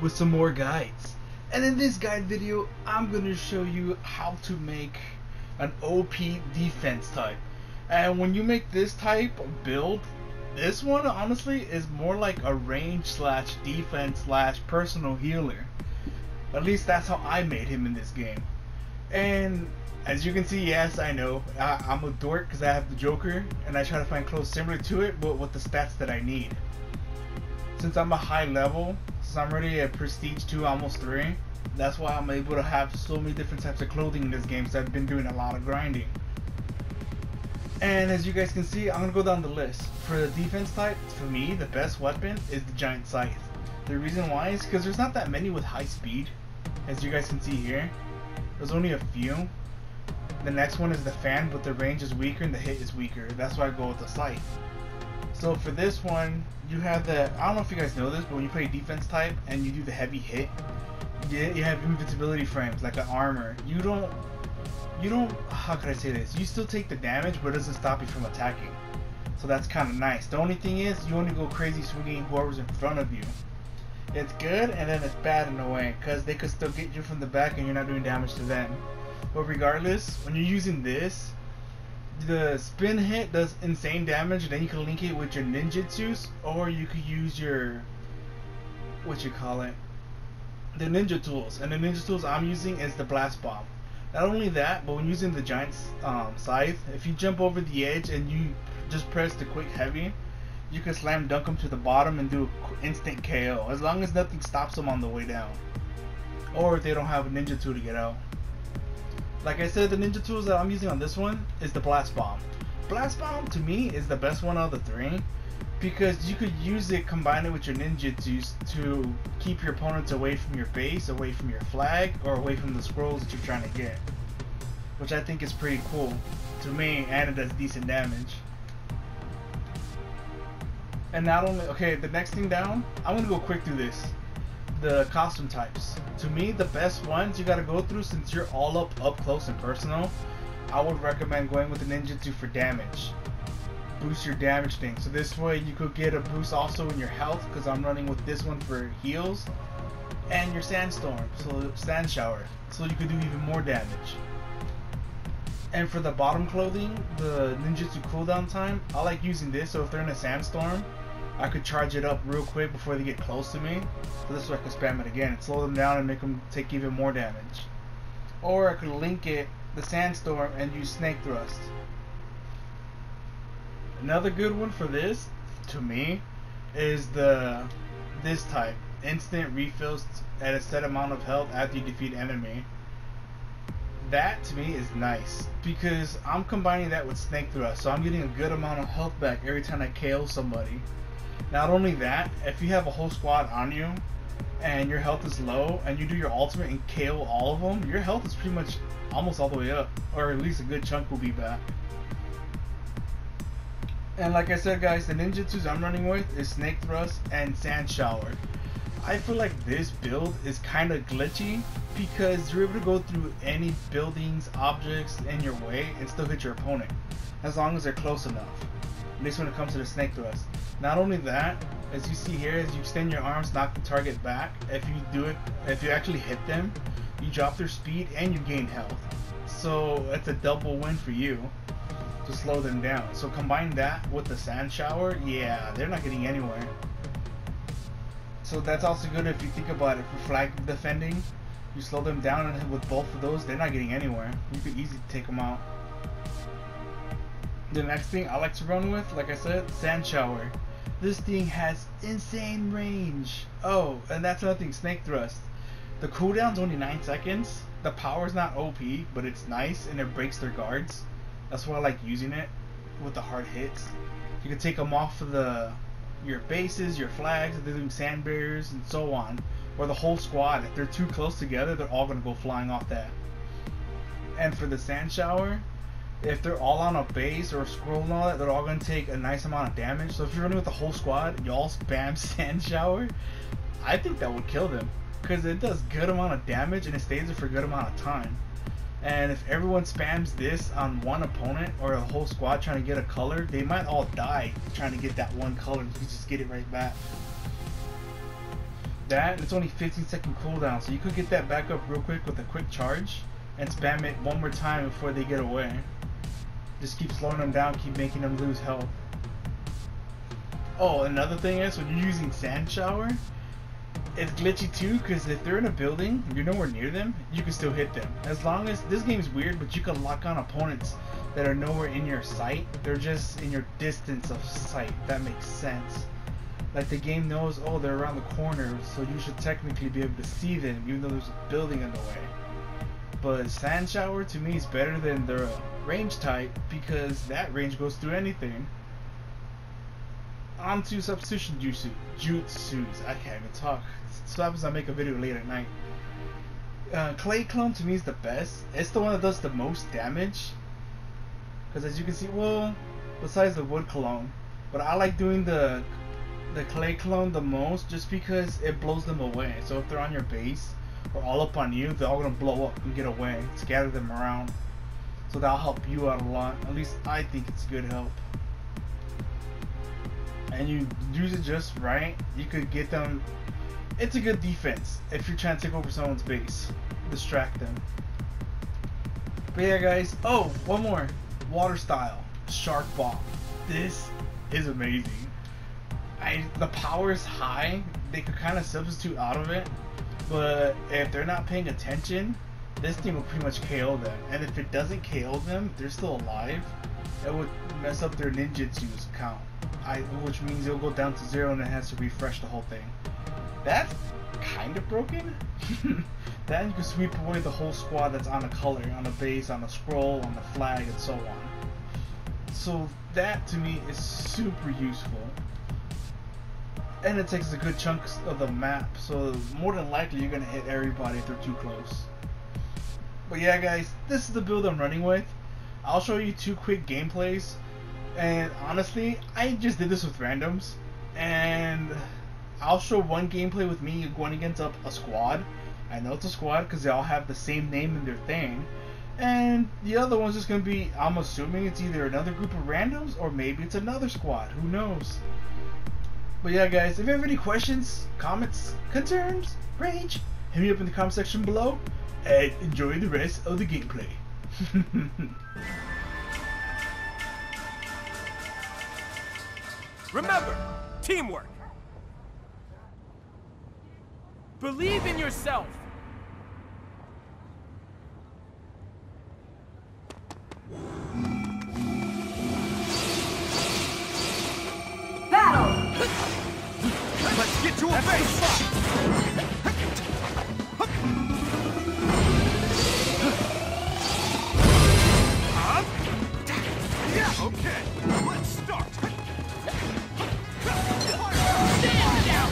with some more guides. And in this guide video, I'm going to show you how to make an OP defense type. And when you make this type of build, this one honestly is more like a range slash defense slash personal healer. At least that's how I made him in this game. And as you can see, yes, I know I'm a dork because I have the Joker and I try to find clothes similar to it but with the stats that I need. Since I'm a high level, since I'm already at prestige 2, almost 3, that's why I'm able to have so many different types of clothing in this game, so I've been doing a lot of grinding. And as you guys can see, I'm going to go down the list. For the defense type, for me, the best weapon is the giant scythe. The reason why is because there's not that many with high speed. As you guys can see here, there's only a few. The next one is the fan, but the range is weaker and the hit is weaker. That's why I go with the scythe. So for this one, you have the, I don't know if you guys know this, but when you play defense type and you do the heavy hit, you have invincibility frames, like an armor. You don't, how could I say this? You still take the damage, but it doesn't stop you from attacking. So that's kind of nice. The only thing is, you only go crazy swinging whoever's in front of you. It's good, and then it's bad in a way, because they could still get you from the back and you're not doing damage to them. But regardless, when you're using this, the spin hit does insane damage, and then you can link it with your ninjutsus, or you could use your, the ninja tools. And the ninja tools I'm using is the blast bomb. Not only that, but when using the giant scythe, if you jump over the edge and you just press the quick heavy, you can slam dunk them to the bottom and do instant KO, as long as nothing stops them on the way down, or if they don't have a ninja tool to get out. Like I said, the ninja tools that I'm using on this one is the blast bomb. Blast bomb to me is the best one out of the three, because you could use it, combine it with your ninjutsus to keep your opponents away from your base, away from your flag, or away from the scrolls that you're trying to get, which I think is pretty cool to me, and it does decent damage. And not only, okay, the next thing down, I'm gonna go quick through this. The costume types. To me, the best ones you gotta go through, since you're all up close and personal, I would recommend going with the ninjutsu for damage. Boost your damage thing. So this way you could get a boost also in your health, because I'm running with this one for heals, and your sandstorm, so sand shower, so you could do even more damage. And for the bottom clothing, the ninjutsu cooldown time, I like using this, so if they're in a sandstorm, I could charge it up real quick before they get close to me, so this way I can spam it again and slow them down and make them take even more damage. Or I could link it, the sandstorm, and use snake thrust. Another good one for this, to me, is this type, instant refills at a set amount of health after you defeat enemy. That to me is nice, because I'm combining that with snake thrust, so I'm getting a good amount of health back every time I KO somebody. Not only that, if you have a whole squad on you and your health is low and you do your ultimate and KO all of them, your health is pretty much almost all the way up, or at least a good chunk will be back. And like I said guys, the ninjutsus I'm running with is snake thrust and sand shower. I feel like this build is kind of glitchy, because you're able to go through any buildings, objects in your way and still hit your opponent, as long as they're close enough. At least when it comes to the snake thrust. Not only that, as you see here, as you extend your arms, knock the target back, if you actually hit them, you drop their speed and you gain health. So it's a double win for you to slow them down. So combine that with the sand shower, yeah, they're not getting anywhere. So that's also good if you think about it for flag defending. You slow them down, and with both of those, they're not getting anywhere. You could easily take them out. The next thing I like to run with, like I said, sand shower. This thing has insane range. Oh, and that's another thing, snake thrust. The cooldown's only 9 seconds. The power's not OP, but it's nice and it breaks their guards. That's why I like using it with the hard hits. You can take them off of your bases, your flags, if they're doing sand barriers and so on. Or the whole squad, if they're too close together, they're all gonna go flying off that. And for the sand shower, if they're all on a base or a scroll and all that, they're all going to take a nice amount of damage. So if you're running with the whole squad, y'all spam sand shower, I think that would kill them, because it does good amount of damage and it stays there for a good amount of time. And if everyone spams this on one opponent or a whole squad trying to get a color, they might all die trying to get that one color. You just get it right back. that, it's only 15-second cooldown, so you could get that back up real quick with a quick charge and spam it one more time before they get away. Just keep slowing them down, keep making them lose health. Oh, another thing is, when you're using Sand Shower, it's glitchy too, because if they're in a building, you're nowhere near them, you can still hit them. As long as, this game is weird, but you can lock on opponents that are nowhere in your sight. They're just in your distance of sight. That makes sense. Like the game knows, oh, they're around the corner, so you should technically be able to see them, even though there's a building in the way. But Sand Shower to me is better than the range type, because that range goes through anything. On to Substitution jutsus. I can't even talk. So happens I make a video late at night. Clay Clone to me is the best. It's the one that does the most damage. Because as you can see, well, besides the wood clone, but I like doing the clay clone the most just because it blows them away. So if they're on your base or all up on you, they're all gonna blow up and get away. Scatter them around. So that'll help you out a lot. At least I think it's good help. And you use it just right, you could get them. It's a good defense if you're trying to take over someone's base, distract them. But yeah, guys. Oh, one more. Water style shark bomb. This is amazing. The power is high. They could kind of substitute out of it, but if they're not paying attention, this thing will pretty much KO them. And if it doesn't KO them, if they're still alive, it would mess up their ninjutsu's count. Which means it'll go down to 0 and it has to refresh the whole thing. That's kind of broken. Then you can sweep away the whole squad that's on a color, on a base, on a scroll, on the flag, and so on. So that to me is super useful. And it takes a good chunk of the map, so more than likely you're gonna hit everybody if they're too close. But yeah, guys, this is the build I'm running with. I'll show you 2 quick gameplays. And honestly, I just did this with randoms, and I'll show one gameplay with me going against a squad. I know it's a squad because they all have the same name in their thing, and the other one's just gonna be, I'm assuming it's either another group of randoms or maybe it's another squad, who knows. But yeah, guys, if you have any questions, comments, concerns, rage, hit me up in the comment section below, and enjoy the rest of the gameplay. Remember, teamwork. Believe in yourself. Battle! Let's get to a base! Yeah, okay, let's start. Stand down!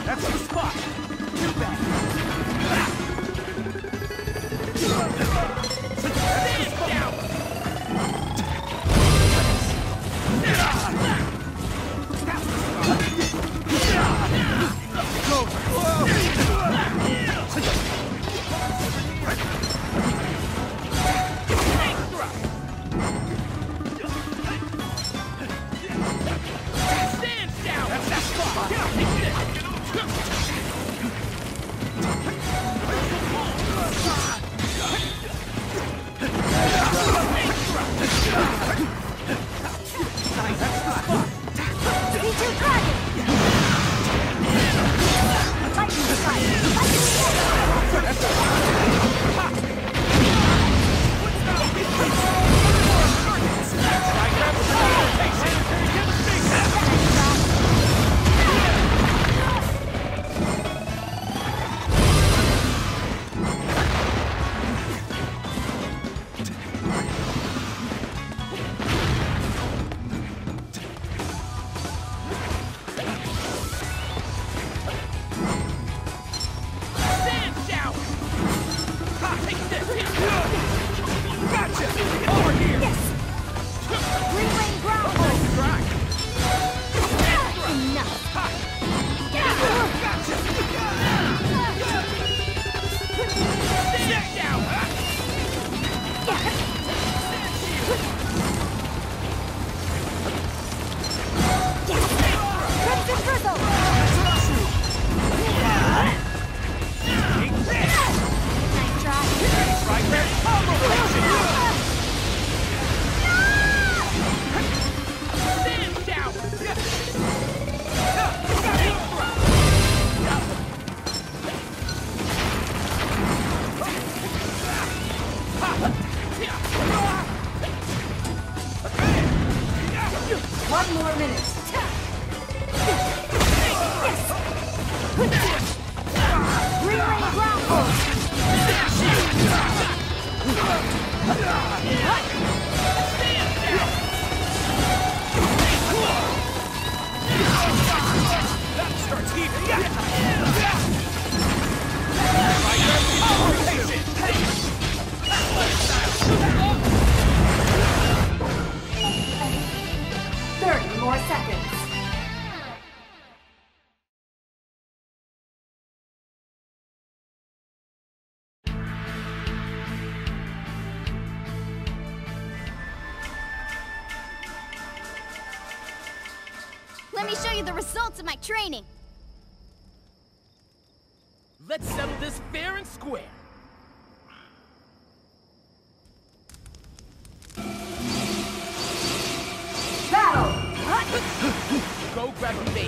That's the spot. Too bad. One more minute. Relay ground force. That starts heaving. More seconds. Let me show you the results of my training. Let's settle this fair and square. Battle! Go grab a bait.